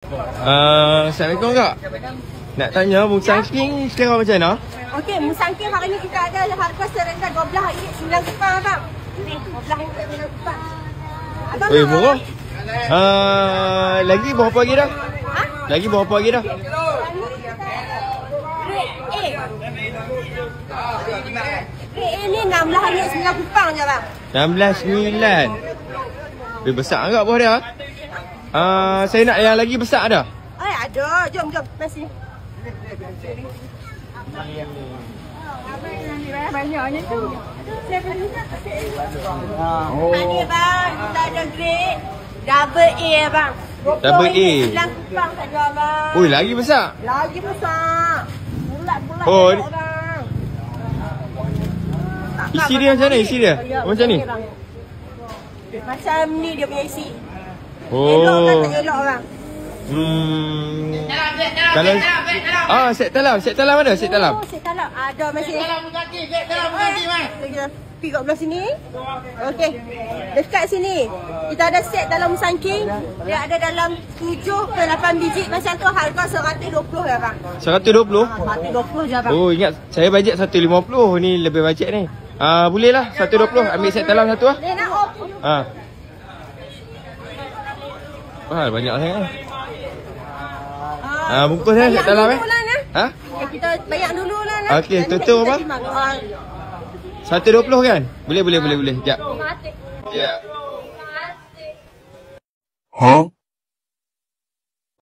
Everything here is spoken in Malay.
Assalamualaikum Kak. Nak tanya Musang King sekarang macam mana? Okey, Musang King hari ni kita ada harga serendah RM12.9 abang. Ni RM12.9. Abang. Oi, murah. Lagi berapa lagi dah? Ha? Lagi berapa lagi dah? Grade A ni RM16.9 je bang. 16.9. Lebih besar agak buah dia. Saya nak yang lagi besar dah. Ai ada, jom masih. Banyaknya tu. Ini bang, kita ada grade double A bang. Double A. 9 kupang saja bang. Oi, lagi besar. Lagi besar. Bulat-bulat Oh, bang. Isi dia macam mana? Isi dia? Macam ni? Macam ni dia punya isi. Oh. Elok kan tak elok bang? Kalau set talam ada? Set talam. Oh, set talam. Ada masih. Set talam berganti mas. Pergi kat belah sini. Okey. Dekat sini kita ada set dalam Musang King. Dia ada dalam 7 ke 8 biji macam tu, harga RM120 ya bang. 120? RM120 je bang. Oh, ingat saya bajet 150. Ni lebih bajet ni. Boleh lah 120. Ambil set talam satu lah. Dia nak off. Banyak sangat. Bungkus saya set talam Ha? Kita bayar dulu lah. Okey, tutup apa? 120 kan? Boleh. Sekejap. Ya. Huh?